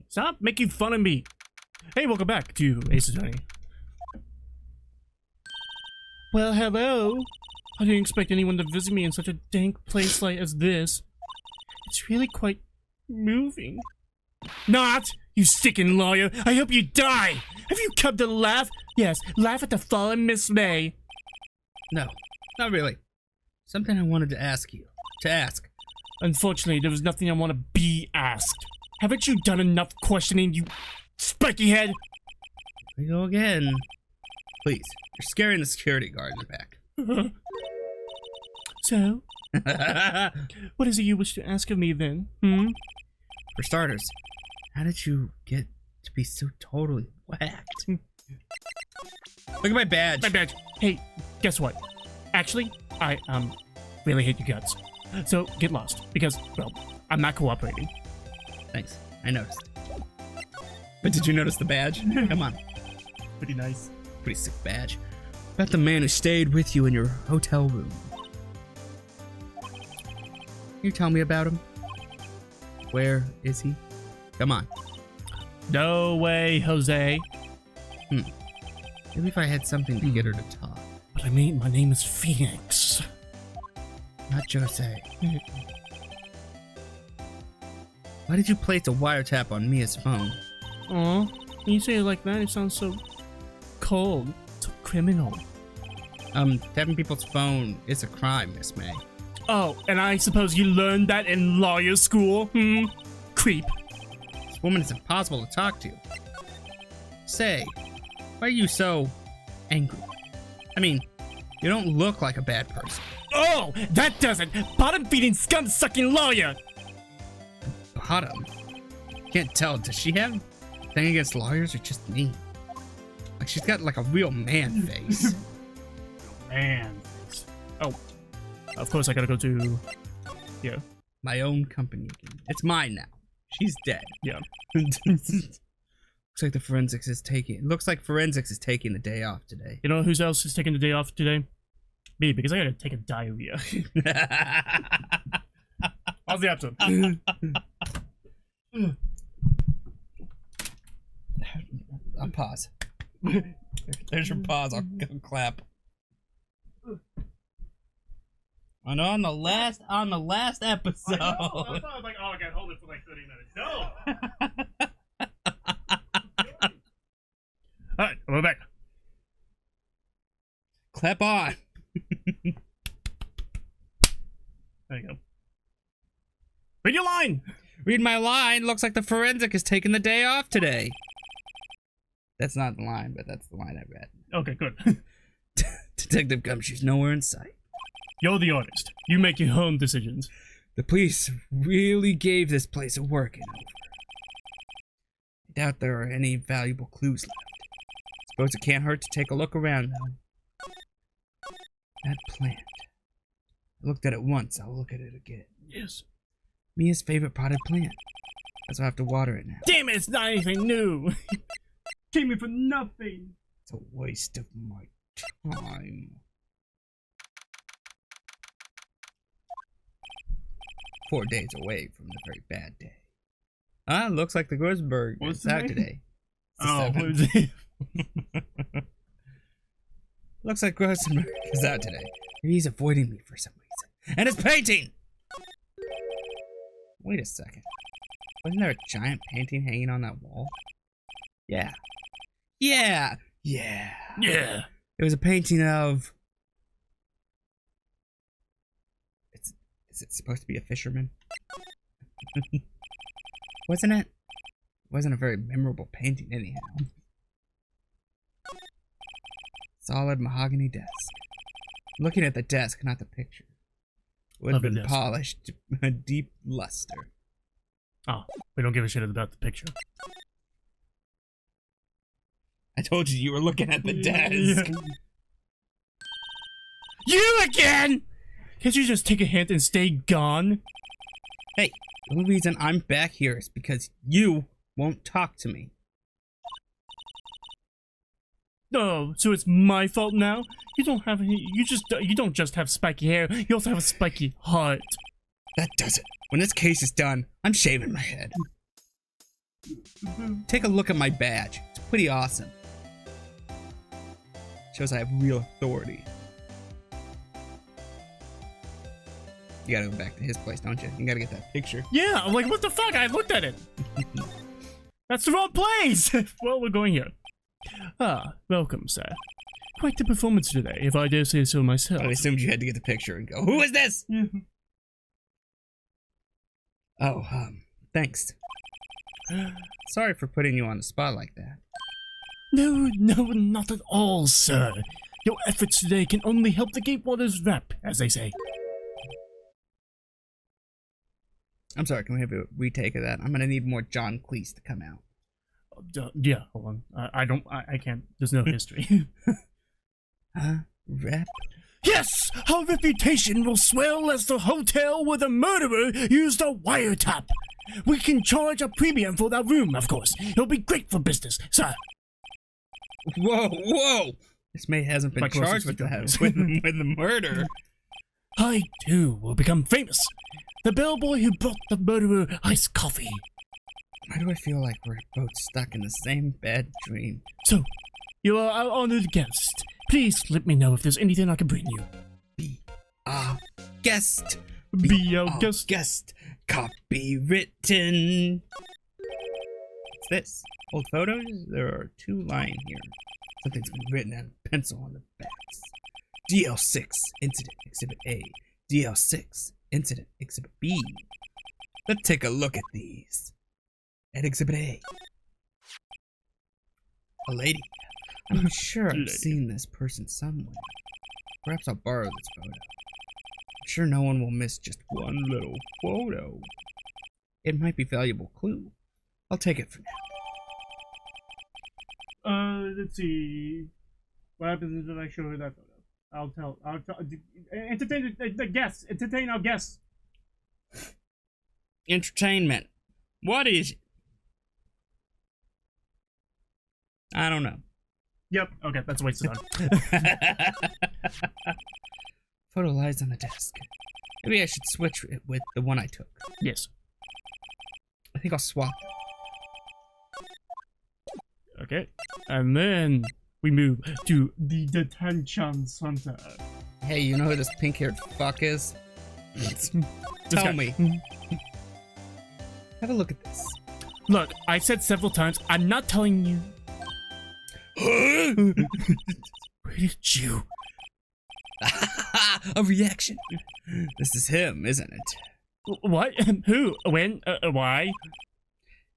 Stop making fun of me. Hey, welcome back to Ace Attorney. Well, hello. I didn't expect anyone to visit me in such a dank place like as this. It's really quite moving. Not, you sticking lawyer. I hope you die. Have you come to laugh? Yes, laugh at the fallen Miss May. No, not really. Something I wanted to ask you. Unfortunately, there was nothing I want to be asked. Haven't you done enough questioning, you spiky head? We go again. Please, you're scaring the security guard in the back. So, what is it you wish to ask of me then? For starters, how did you get to be so totally whacked? Look at my badge. My badge. Hey, guess what? Actually, I really hate your guts. So get lost because, well, I'm not cooperating. Thanks. I noticed. But did you notice the badge? Come on. Pretty nice. Pretty sick badge. About the man who stayed with you in your hotel room. Can you tell me about him? Where is he? Come on. No way, Jose. Maybe if I had something to get her to talk. But I mean, my name is Phoenix. Not Jose. Why did you place a wiretap on Mia's phone? Aw, when you say it like that, it sounds so cold, so criminal. Tapping people's phone is a crime, Miss May. Oh, and I suppose you learned that in lawyer school? Creep. This woman is impossible to talk to. Say, why are you so angry? I mean, you don't look like a bad person. Oh, that does it! Bottom-feeding, scum-sucking lawyer! Bottom? Can't tell, does she have a thing against lawyers or just me? Like, she's got like a real man face. Man. Oh, of course I gotta go to... Yeah. My own company again. It's mine now. She's dead. Yeah. Looks like forensics is taking the day off today. You know who else is taking the day off today? Me, because I gotta take a diarrhea. How's the episode? I'll pause. There's your pause. I'll clap. On the last episode. I thought I was like, oh, I gotta hold it for like 30 minutes. No. All right, I'm back. Clap on. There you go. Read your line. Read my line. Looks like the forensic is taking the day off today. That's not the line, but that's the line I read. Okay, good. Detective Gumshoe's nowhere in sight. You're the artist. You make your own decisions. The police really gave this place a working over. I doubt there are any valuable clues left. Suppose it can't hurt to take a look around, though. That plant. I looked at it once. I'll look at it again. Yes. Mia's favorite potted plant. Guess I'll have to water it now. Damn it, it's not anything new. Came in for nothing. It's a waste of my time. 4 days away from the very bad day. Looks like the Grossberg is out today. Oh, what is it? Looks like Grossberg is out today. Maybe he's avoiding me for some reason. And it's painting! Wait a second. Wasn't there a giant painting hanging on that wall? Yeah. Yeah! Yeah! Yeah! It was a painting of... Is it supposed to be a fisherman? Wasn't it? It wasn't a very memorable painting anyhow. Solid mahogany desk. Looking at the desk, not the picture. Would have been polished, a deep luster. Oh, we don't give a shit about the picture. I told you were looking at the desk. You again! Can't you just take a hint and stay gone? Hey, the only reason I'm back here is because you won't talk to me. No, so it's my fault now? You don't have any, you don't just have spiky hair, you also have a spiky heart. That does it. When this case is done, I'm shaving my head. Take a look at my badge. It's pretty awesome. Shows I have real authority. You gotta go back to his place, don't you? You gotta get that picture. Yeah, I'm like, what the fuck? I looked at it. That's the wrong place. Well, we're going here. Ah, welcome, sir. Quite the performance today, if I dare say so myself. I assumed you had to get the picture and go, who is this? Oh, thanks. Sorry for putting you on the spot like that. No, not at all, sir. Your efforts today can only help the Gatewaters rep, as they say. I'm sorry, can we have a retake of that? I'm gonna need more John Cleese to come out. Yeah, hold on. I can't. There's no history. Rep? Yes! Our reputation will swell as the hotel where the murderer used a wiretap. We can charge a premium for that room, of course. It'll be great for business, sir. Whoa! This mate hasn't been charged with the murder. I, too, will become famous. The bellboy who brought the murderer iced coffee. Why do I feel like we're both stuck in the same bad dream? So, you are our honored guest. Please let me know if there's anything I can bring you. Be our guest. Be our guest. Guest. Copy written. What's this? Old photos? There are 2 lying here. Something's been written in pencil on the backs. DL6 Incident Exhibit A. DL6 Incident Exhibit B. Let's take a look at these. At Exhibit A. A lady. I'm sure I've seen this person somewhere. Perhaps I'll borrow this photo. I'm sure no one will miss just one little photo. It might be a valuable clue. I'll take it for now. Let's see. What happens if I show her that photo? I'll tell. Entertain the guests. Entertain our guests. Entertainment. What is it? I don't know. Yep. Okay, that's a waste of time. Photo lies on the desk. Maybe I should switch it with the one I took. Yes. I think I'll swap. Okay. And then we move to the detention center. Hey, you know who this pink-haired fuck is? Tell me. Have a look at this. Look, I said several times, I'm not telling you. Where did you? A reaction. This is him, isn't it? What? Who? When? Why?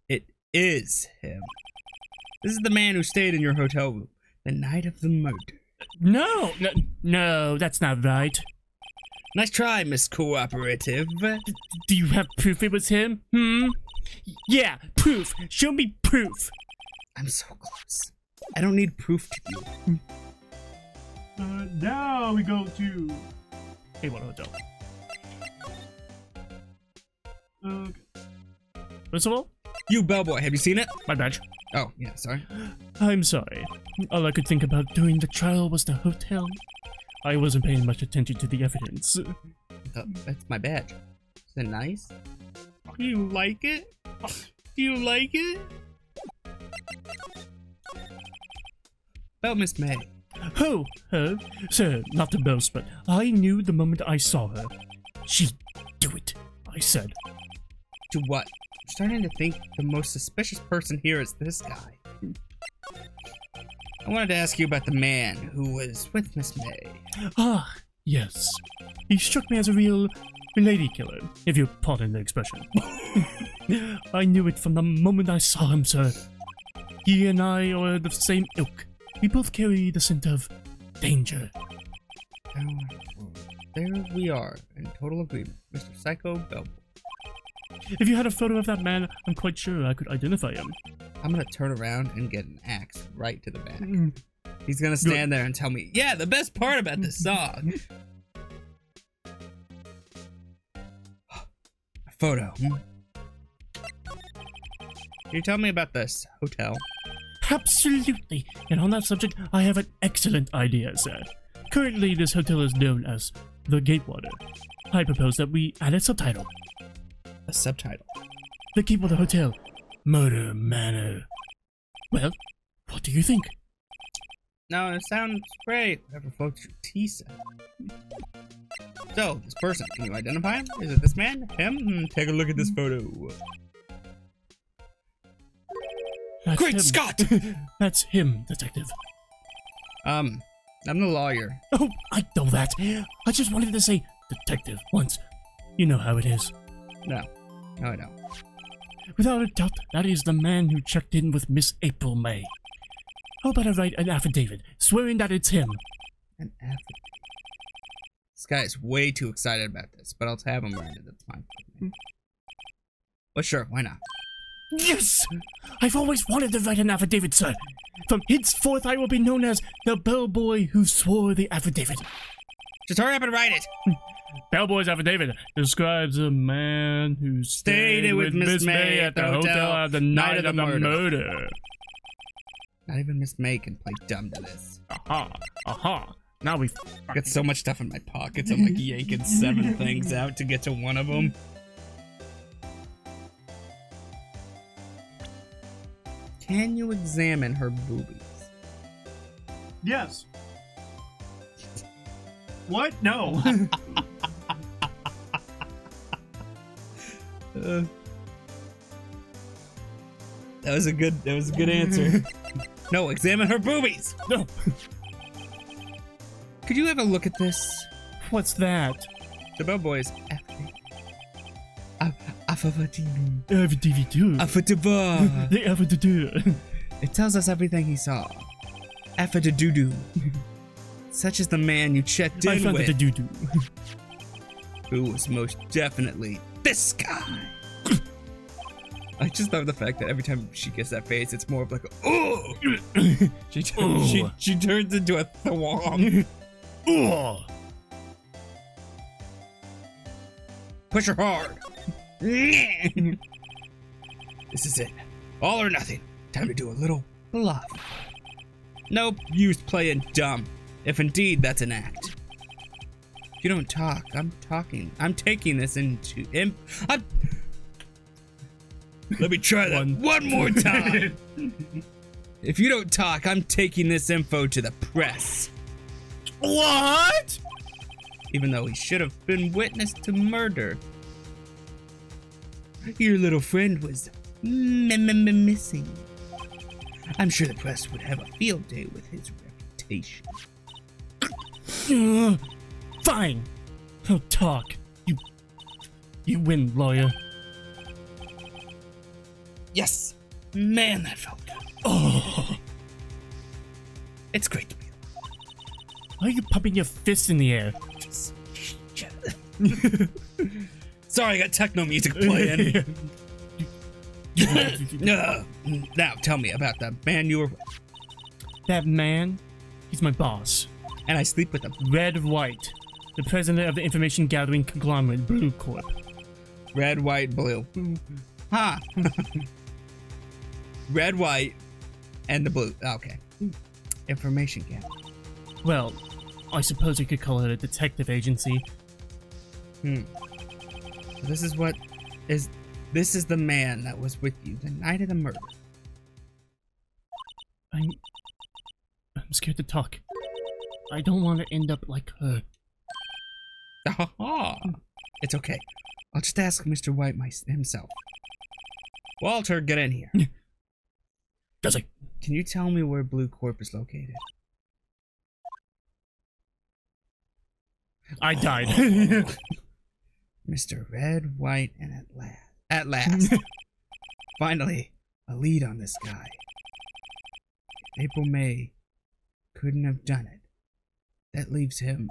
It is him. This is the man who stayed in your hotel room the night of the murder. No, that's not right. Nice try, Miss Cooperative. Do you have proof it was him? Yeah, proof. Show me proof. I'm so close. I don't need proof to you. Now we go to Gatewaters Hotel. Okay. First of all, You bellboy, have you seen it? my badge. Oh, yeah, sorry. I'm sorry. All I could think about during the trial was the hotel. I wasn't paying much attention to the evidence. Oh, that's my badge. Is it nice? Do you like it? Do you like it? About Miss May. Oh, her? Sir, not to boast, but I knew the moment I saw her. She'd do it, I said. To what? I'm starting to think the most suspicious person here is this guy. I wanted to ask you about the man who was with Miss May. Ah, yes. He struck me as a real lady killer, if you pardon the expression. I knew it from the moment I saw him, sir. He and I are the same ilk. We both carry the scent of danger. There we are, in total agreement. Mr. Psycho Bellboy. If you had a photo of that man, I'm quite sure I could identify him. I'm gonna turn around and get an axe right to the back. He's gonna stand there and tell me, yeah, the best part about this song. A photo. Can you tell me about this hotel? Absolutely. And on that subject, I have an excellent idea, sir. Currently, this hotel is known as the Gatewater. I propose that we add a subtitle. A subtitle. The Gatewater Hotel, Murder manor. Well, what do you think? No, it sounds great. Whatever floats your tea set. So, this person, can you identify him? Is it this man? Him? Take a look at this photo. That's Great him. Scott! That's him, detective. I'm the lawyer. Oh, I know that. I just wanted to say detective once. You know how it is. No, I don't. Without a doubt, that is the man who checked in with Miss April May. How about I write an affidavit swearing that it's him? An affidavit. This guy is way too excited about this, but I'll have him write it. That's fine. Well, sure, why not? Yes! I've always wanted to write an affidavit, sir. From henceforth, I will be known as the bellboy who swore the affidavit. Just hurry up and write it. Bellboy's affidavit describes a man who stayed with Miss May at the hotel on the night of the murder. Not even Miss May can play dumb to this. Aha. Now we've Got so much stuff in my pockets, I'm like yanking 7 things out to get to one of them. Can you examine her boobies? Yes. What? No. That was a good answer. No, examine her boobies. No. Could you have a look at this? What's that? The bellboy's affidavit. Affidavit too. Affidavit. The affidavit. It tells us everything he saw. Affidavit. Such as the man you checked I in found with, the doo-doo. who was most definitely this guy. I just love the fact that every time she gets that face, it's more of like, oh! she turns into a thwong. Oh. Push her hard. This is it. All or nothing. Time to do a little bluff. Nope, use playing dumb. If indeed that's an act. If you don't talk, I'm talking. I'm taking this into Let me try that one more time. If you don't talk, I'm taking this info to the press. What? Even though he should have been witness to murder. Your little friend was missing. I'm sure the press would have a field day with his reputation. Fine. I'll talk. You win, lawyer. Yes. Man, that felt good. Oh. It's great to be Why are you pumping your fist in the air? Sorry, I got techno music playing. Now, tell me about the man you were with. That man, he's my boss. And I sleep with him. Wright, the president of the information gathering conglomerate Blue Corp. Red, white, blue. Huh. Red, white, and the blue. Okay. Information gathering. Well, I suppose you could call it a detective agency. So this is the man that was with you the night of the murder. I'm scared to talk. I don't want to end up like her. It's okay. I'll just ask Mr. White himself. Walter, get in here. Does he? Can you tell me where Blue Corp is located? I died. Mr. Red, White, and at last. Finally, a lead on this guy. April May couldn't have done it. That leaves him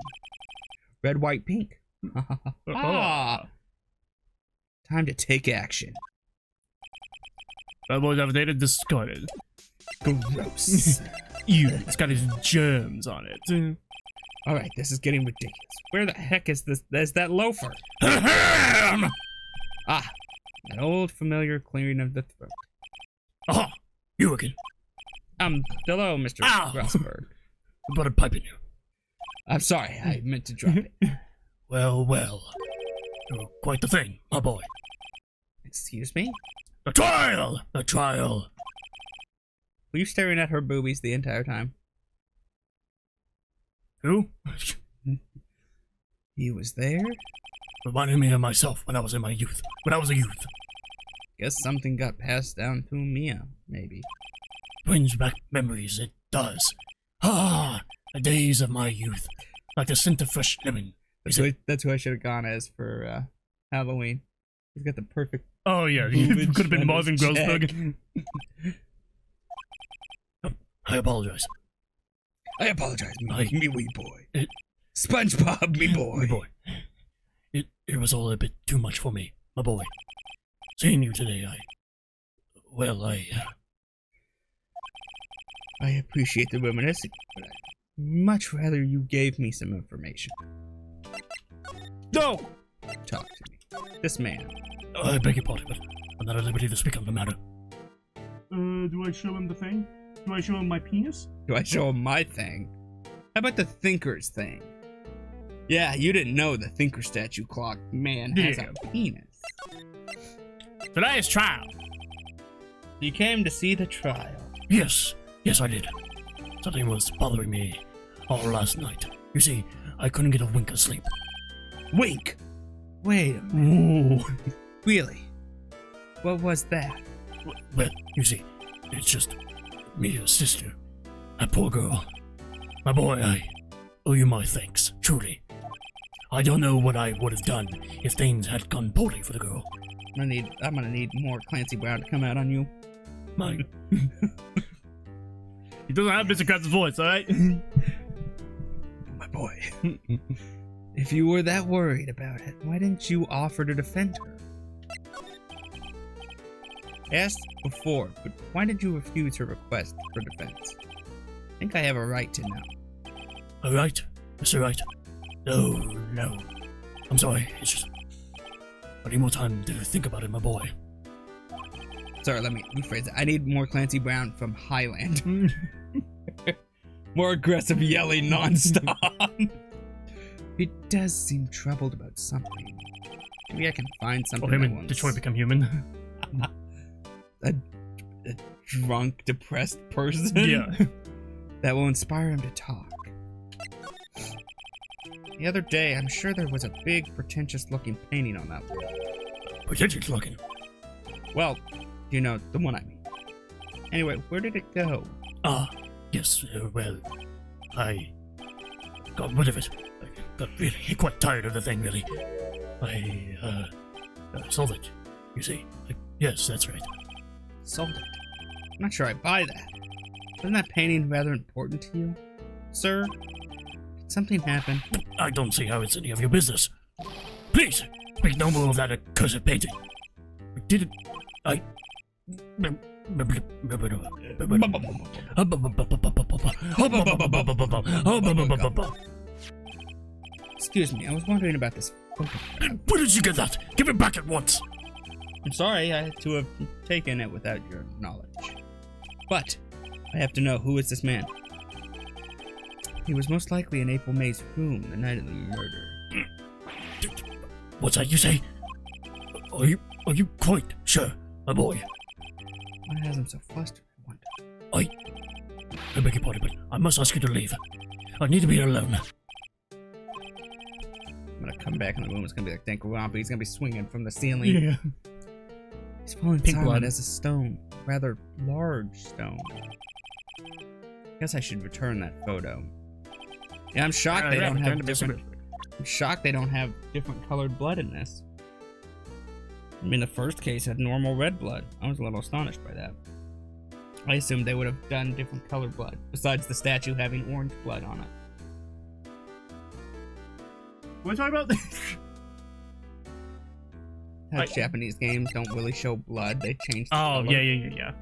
red, white, pink. Time to take action. That was affidavit discarded. Gross. Ew, it's got his germs on it. Alright, this is getting ridiculous. Where the heck is this? There's that loafer. Ahem! An old familiar clearing of the throat. Aha! You again. Hello, Mr. Ow! Rossberg. I brought a pipe in you. I'm sorry, I meant to drop it. Well. You're quite the thing, my boy. Excuse me? The trial! The trial! Were you staring at her boobies the entire time? Who? He was there? Reminded me of myself when I was in my youth. When I was a youth. Guess something got passed down to Mia, maybe. Brings back memories, it does. Ah, the days of my youth. Like the scent of fresh lemon. That's who I should have gone as for Halloween. He's got the perfect... Oh yeah, you could have been Marvin Grossberg. I apologize. I apologize, me wee boy. SpongeBob, me boy. My boy. It was all a bit too much for me, my boy. Seeing you today, I appreciate the reminiscing, but I'd much rather you gave me some information. No! Talk to me. This man. I beg your pardon, but I'm not at liberty to speak on the matter. Do I show him the thing? Do I show him my penis? Do I show him my thing? How about the Thinker's thing? Yeah, you didn't know the Thinker statue clock man has a penis. Today's trial. You came to see the trial. Yes, I did. Something was bothering me all last night. You see, I couldn't get a wink of sleep. Wink? Wait a minute. Ooh. Really? What was that? Well, you see, it's just Mia's sister. That poor girl. My boy, I owe you my thanks, truly. I don't know what I would have done if things had gone poorly for the girl. I'm gonna need more Clancy Brown to come out on you. My... He doesn't have Mr. Kratz's voice, alright? My boy. If you were that worried about it, why didn't you offer to defend her? Asked before, but why did you refuse her request for defense? I think I have a right to know. A right? Mr. Wright? No. I'm sorry, it's just... I need more time to think about it, my boy. Sorry, let me rephrase it. I need more Clancy Brown from Highland. More aggressive yelling nonstop. He does seem troubled about something. Maybe I can find something. Oh, him and Detroit Become Human. a drunk, depressed person? Yeah. That will inspire him to talk. The other day, I'm sure there was a big, pretentious-looking painting on that wall. Pretentious-looking? Well, you know, the one I mean. Anyway, where did it go? Yes, well, I got rid of it. I got really quite tired of the thing, really. I sold it, you see. Yes, that's right. Sold it? I'm not sure I buy that. Isn't that painting rather important to you, sir? Did something happen? I don't see how it's any of your business. Please, speak no more of that accursed painting. Did it... Excuse me, I was wondering about this photo. Where did you get that? Give it back at once. I'm sorry I had to have taken it without your knowledge. But I have to know, who is this man? He was most likely in April May's room the night of the murder. What's that you say? Are you quite sure, my boy? What has him so flustered, I wonder? I beg your pardon, but I must ask you to leave. I need to be alone. I'm gonna come back in the room, it's gonna be like Dankarampa, he's gonna be swinging from the ceiling. Yeah. He's falling Pink silent blood. as a stone. Rather large stone. Guess I should return that photo. Yeah, I'm shocked they don't have different... I'm shocked they don't have different colored blood in this. I mean, the first case had normal red blood. I was a little astonished by that. I assumed they would have done different colored blood, besides the statue having orange blood on it. What are you talking about? How Japanese games don't really show blood, they change the Oh, color. yeah.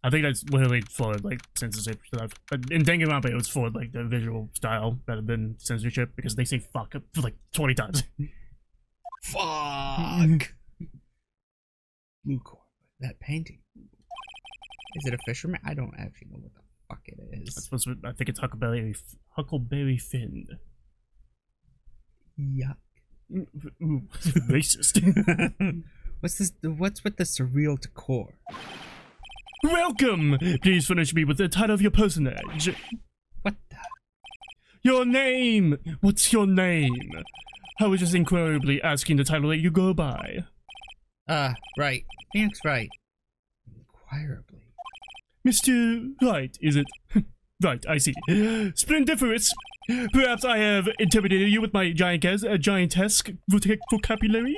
I think that's literally for, like, censorship stuff. But in Danganronpa, it was for, like, the visual style rather than censorship, because they say fuck like 20 times. Fuck! Lucor, that painting. Is it a fisherman? I don't actually know what the fuck it is. That's supposed to be, I think it's Huckleberry Finn. Yuck. Ooh, racist. What's with the surreal decor? Welcome! Please furnish me with the title of your personage. What the? Your name! What's your name? I was just incredibly asking the title that you go by. Wright. Phoenix Wright. Inquirably. Mr. Wright, is it? Right, I see. Splendiferous! Perhaps I have intimidated you with my giantesque vocabulary?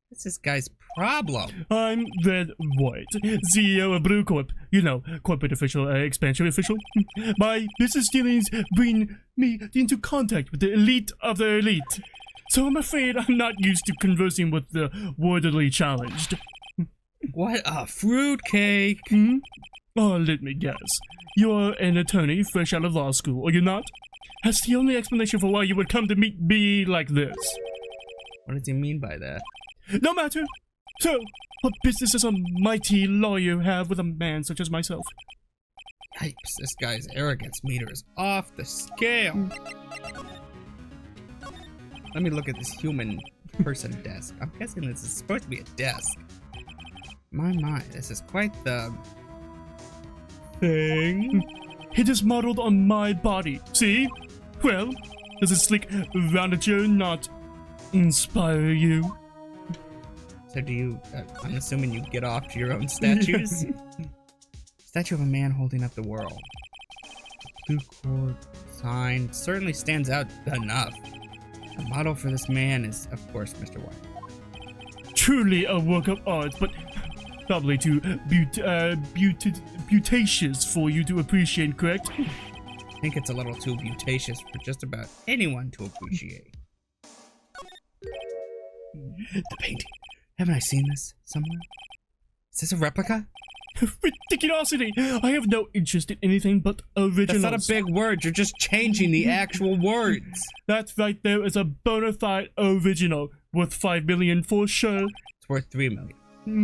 What's this guy's problem? I'm Red White, CEO of Blue Corp. You know, corporate official, expansion official. My business dealings bring me into contact with the elite of the elite. So I'm afraid I'm not used to conversing with the wordily challenged. What a fruitcake! Hmm? Oh, let me guess. You're an attorney fresh out of law school, are you not? That's the only explanation for why you would come to meet me like this. What does he mean by that? No matter. So, what business does a mighty lawyer have with a man such as myself? Yipes, this guy's arrogance meter is off the scale. Let me look at this human person desk. I'm guessing this is supposed to be a desk. My, this is quite the thing. It is modeled on my body, see? Well, does a sleek roundature not inspire you? So do you, I'm assuming you get off to your own statues? Statue of a man holding up the world. Blue Corp sign certainly stands out enough. The model for this man is, of course, Mr. White. Truly a work of art, but probably too beautacious for you to appreciate, correct? I think it's a little too beautacious for just about anyone to appreciate. The painting. Haven't I seen this somewhere? Is this a replica? Ridiculosity! I have no interest in anything but originals. That's not a big word, you're just changing the actual words. That right there is a bona fide original, worth 5 million for sure. It's worth 3 million,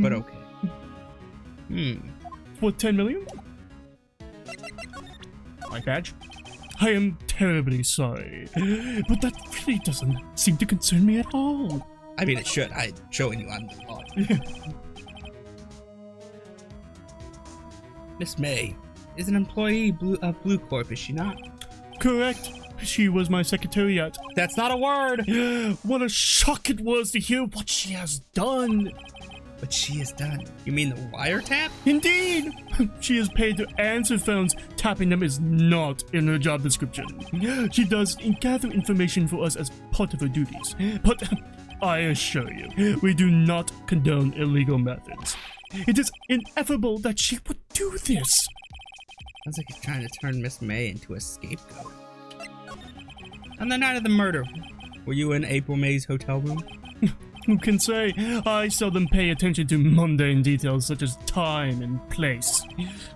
but okay. Worth 10 million? My badge? I am terribly sorry, but that really doesn't seem to concern me at all. I mean, it should. I'm showing you I'm the law. Miss May is an employee of Blue Corp, is she not? Correct. She was my secretariat. That's not a word! What a shock it was to hear what she has done. What she has done? You mean the wiretap? Indeed! She is paid to answer phones. Tapping them is not in her job description. She does gather information for us as part of her duties. But I assure you, we do not condone illegal methods. It is ineffable that she would do this. Sounds like he's trying to turn Miss May into a scapegoat. On the night of the murder, were you in April May's hotel room? Who can say? I seldom pay attention to mundane details such as time and place.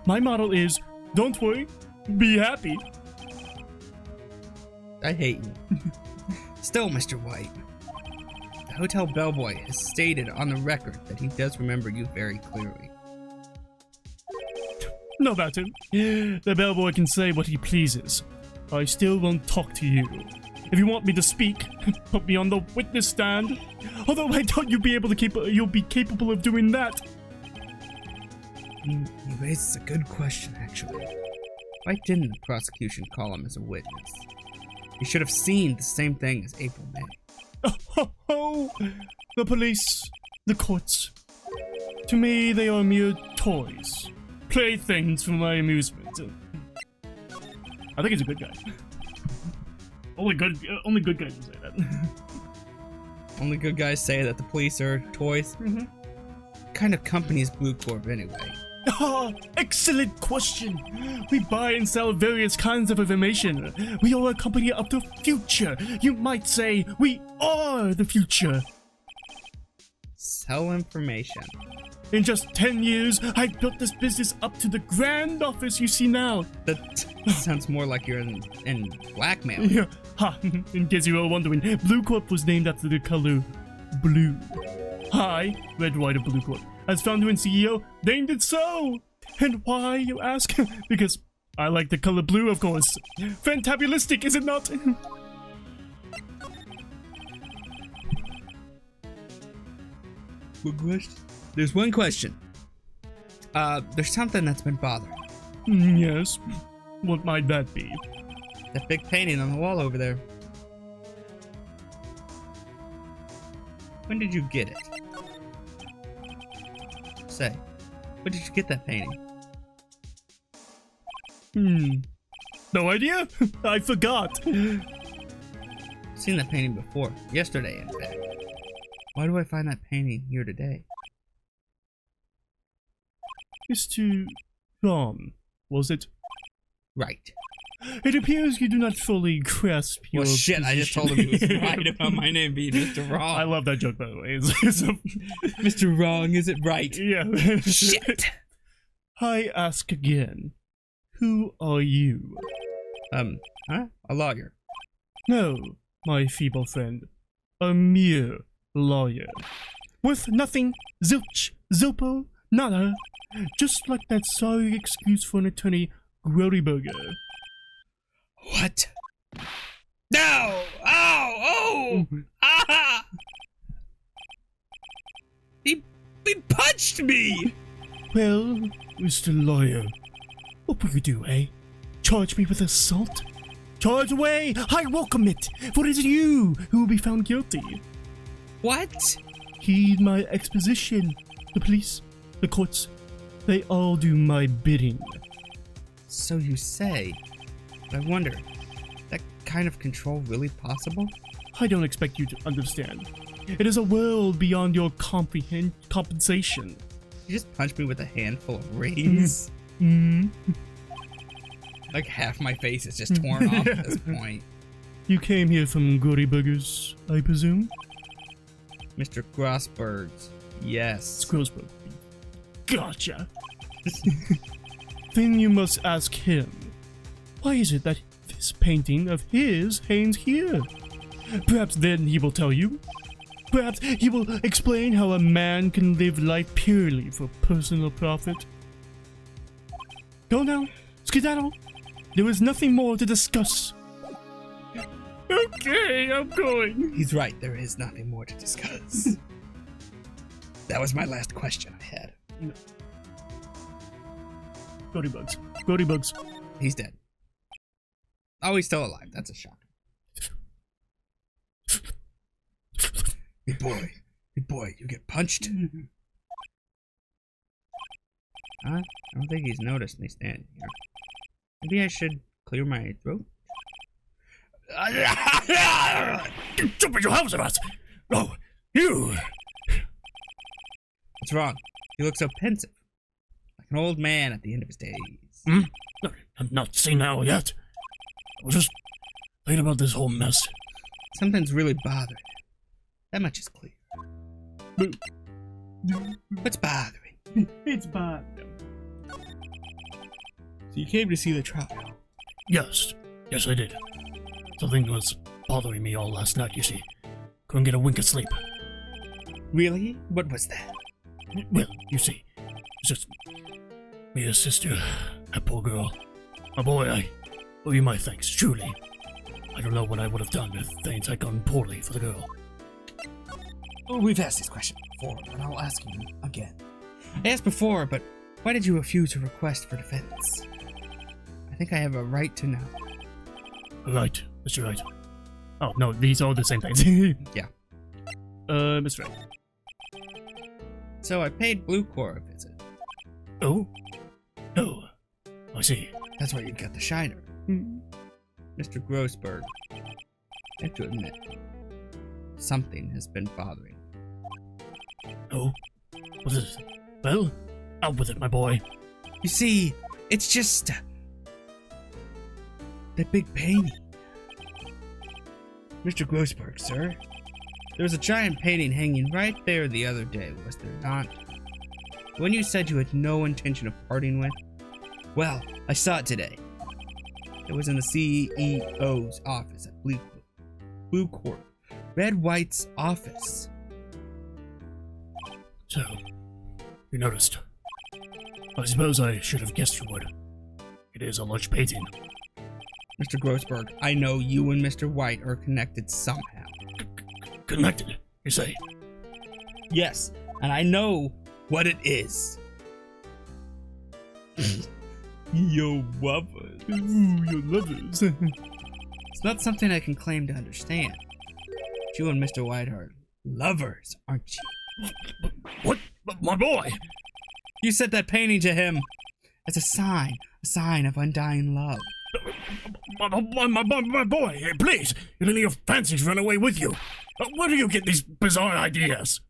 My motto is, don't worry, be happy. I hate you. Still, Mr. White, the hotel bellboy has stated on the record that he does remember you very clearly. No matter. The bellboy can say what he pleases. I still won't talk to you. If you want me to speak, put me on the witness stand. Although I doubt you'll be capable of doing that. You raises a good question, actually. Why didn't the prosecution call him as a witness? He should have seen the same thing as April May. Oh, the police, the courts. To me, they are mere toys, playthings for my amusement. I think he's a good guy. Only good guys will say that. Only good guys say that the police are toys. What kind of company is Blue Corp anyway? Ah, excellent question. We buy and sell various kinds of information. We are a company of the future. You might say we are the future. Sell information. In just 10 years, I've built this business up to the grand office you see now. That sounds more like you're in blackmail. Yeah, ha, in case you were wondering, Blue Corp was named after the color blue. I, Red White of Blue Corp, as founder and CEO, named it so. And why, you ask? Because I like the color blue, of course. Fantabulistic, is it not? One question? There's one question. There's something that's been bothering me. Yes. What might that be? That big painting on the wall over there. When did you get it? Say, when did you get that painting? No idea? I forgot. I've seen that painting before. Yesterday, in fact. Why do I find that painting here today? Mr. Ron, was it? Right. It appears you do not fully grasp your Well, shit, I just told him he was right about my name being Mr. Wrong. I love that joke, by the way. It's Mr. Wrong, is it right? Yeah. Shit! I ask again, who are you? A lawyer. No, my feeble friend. A mere lawyer. Worth nothing, zilch, zilpo, nada. Just like that sorry excuse for an attorney, Grodyburger. What? No! Oh! Ah! He punched me! Well, Mr. Lawyer, what will you do, eh? Charge me with assault? Charge away! I welcome it, for it is you who will be found guilty. What? Heed my exposition. The police, the courts, they all do my bidding. So you say. But I wonder, that kind of control really possible? I don't expect you to understand. It is a world beyond your compensation. You just punched me with a handful of rings. Like half my face is just torn off at this point. You came here from Grodyburgers, I presume? Mr. Grossberg's. Yes. It's Grossberg. Gotcha. Then you must ask him. Why is it that this painting of his hangs here? Perhaps then he will tell you. Perhaps he will explain how a man can live life purely for personal profit. Go now, skedaddle. There is nothing more to discuss. Okay, I'm going. He's right, there is nothing more to discuss. That was my last question I had. No. Grodybugs. Grodybugs. He's dead. Oh, he's still alive. That's a shock. Hey boy, you get punched? I don't think he's noticed me standing here. Maybe I should clear my throat? Jump in your house at us! Oh, you! What's wrong? You look so pensive. Like an old man at the end of his days. I'm not senile yet. I was just thinking about this whole mess. Something's really bothering him. That much is clear. What's bothering? It's bad. So you came to see the trial? Yes, I did. Something was bothering me all last night, you see. Couldn't get a wink of sleep. Really? What was that? Well, you see, it's just me and his sister, that poor girl. My boy, I owe you my thanks, truly. I don't know what I would have done if things had gone poorly for the girl. Well, we've asked this question before, but I'll ask you again. I asked before, but why did you refuse a request for defense? I think I have a right to know. Right, Mr. Wright. Oh, no, these are the same things. Yeah. Mr. Wright. So I paid Blue Corps a visit. Oh? Oh, I see. That's where you got the shiner. Mr. Grossberg, I have to admit, something has been bothering me. Oh? What is it? Well, out with it, my boy. You see, it's just that big painting. Mr. Grossberg, sir. There was a giant painting hanging right there the other day, was there not? When you said you had no intention of parting with? Well, I saw it today. It was in the CEO's office at Blue Corp. Red White's office. So, you noticed. I suppose I should have guessed you would. It is a large painting. Mr. Grossberg, I know you and Mr. White are connected somehow. Connected, you say? Yes, And I know what it is. Yo, lovers. Ooh, your lovers. It's not something I can claim to understand. But you and Mr. Whiteheart, lovers, aren't you? What? My boy! You sent that painting to him as a sign of undying love. My boy, please, you let your fancies run away with you. Where do you get these bizarre ideas?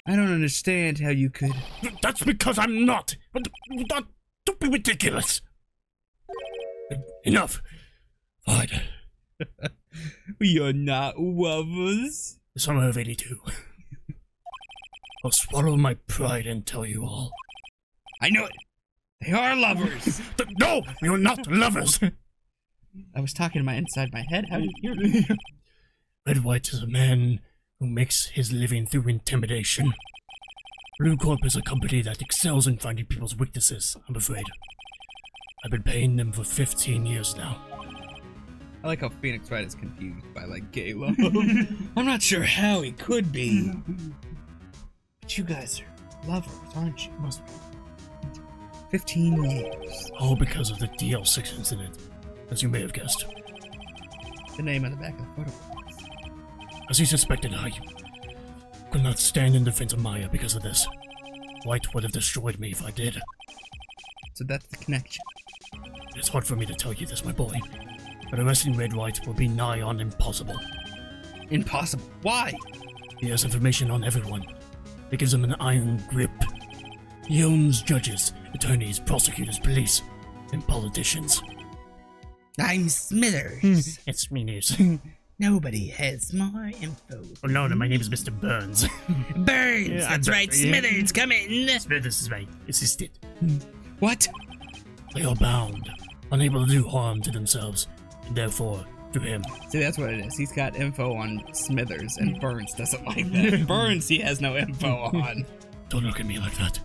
I don't understand how you could... That's because I'm not. Don't be ridiculous. Enough. Fine. We are not lovers. The summer of '82. I'll swallow my pride and tell you all. I knew it. They are lovers. No, you're not lovers. I was talking to my inside my head. How did you hear me? Red White is a man who makes his living through intimidation. Blue Corp is a company that excels in finding people's weaknesses, I'm afraid. I've been paying them for 15 years now. I like how Phoenix Wright is confused by, like, gay love. I'm not sure how he could be. But you guys are lovers, aren't you? Must be. 15 years. All because of the DL6 incident, as you may have guessed. The name on the back of the photograph. As he suspected, I could not stand in defense of Maya because of this. White would have destroyed me if I did. So that's the connection. It's hard for me to tell you this, my boy, but arresting Red White will be nigh on impossible. Impossible. Why? He has information on everyone. It gives him an iron grip. He owns judges, attorneys, prosecutors, police, and politicians. I'm Smithers. It's me, News. Nobody has more info. Oh no, my name is Mr. Burns. Burns! Yeah, That's right, yeah. Smithers, come in! Smithers is my assistant. What? They are bound, unable to do harm to themselves, and therefore to him. See, that's what it is. He's got info on Smithers, and Burns doesn't like that. Burns, he has no info on. Don't look at me like that.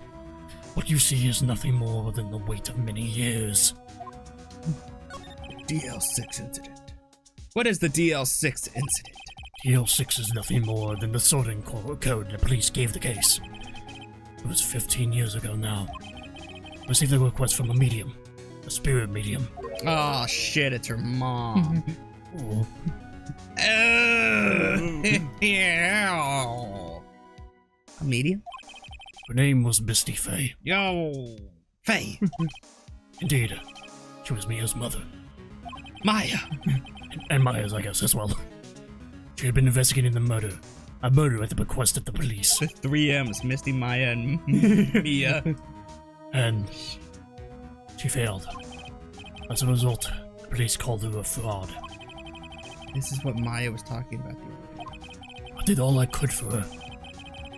What you see is nothing more than the weight of many years. DL6 incident. What is the DL6 incident? DL6 is nothing more than the sorting code the police gave the case. It was 15 years ago now. Received a request from a medium. A spirit medium. Oh shit, it's her mom. Oh. A medium? Her name was Misty Faye. Yo! Faye. Indeed. She was Mia's mother. Maya. And Maya's, I guess, as well. She had been investigating the murder. A murder at the bequest of the police. The 3 M's, Misty, Maya, and Mia. And she failed. As a result, the police called her a fraud. This is what Maya was talking about the other day. I did all I could for her.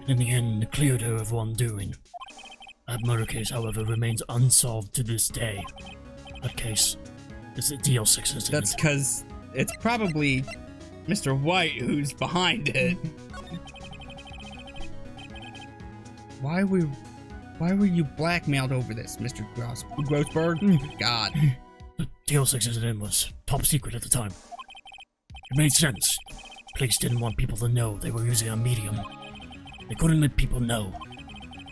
And in the end, cleared her of wrongdoing. That murder case, however, remains unsolved to this day. That case is the DL6 incident. That's because it's probably Mr. White who's behind it. Why were you blackmailed over this, Mr. Grossberg? God. The DL6 incident was top secret at the time. It made sense. Police didn't want people to know they were using a medium. They couldn't let people know.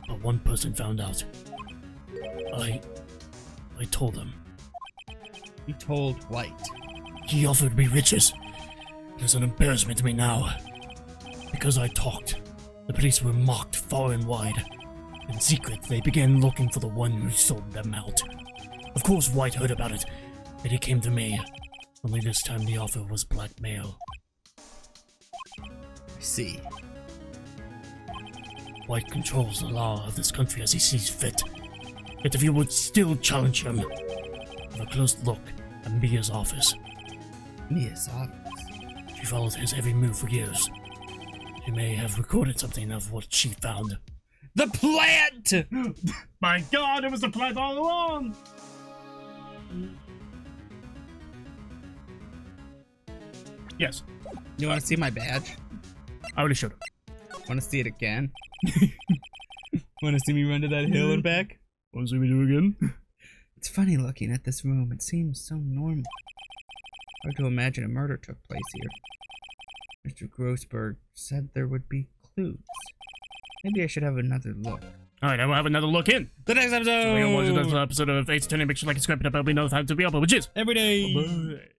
But one person found out. I told them. You told White. He offered me riches. It is an embarrassment to me now. Because I talked, the police were mocked far and wide. In secret, they began looking for the one who sold them out. Of course, White heard about it, and he came to me. Only this time the offer was blackmail. I see. White controls the law of this country as he sees fit. Yet if you would still challenge him, have a close look at Mia's office. Mia's office? She followed his every move for years. He may have recorded something of what she found. The plant! My God, it was the plant all along! Yes, You want to see my badge? I already showed him. Want to see it again? Want to see me run to that hill and back? Want to see me do it again? It's funny looking at this room. It seems so normal. Hard to imagine a murder took place here. Mr. Grossberg said there would be clues. Maybe I should have another look. Alright, I will have another look in. The next episode! So we can watch another episode of Ace Attorney. Make sure you like and subscribe, and I'll be notified to be uploaded, which is every day. bye.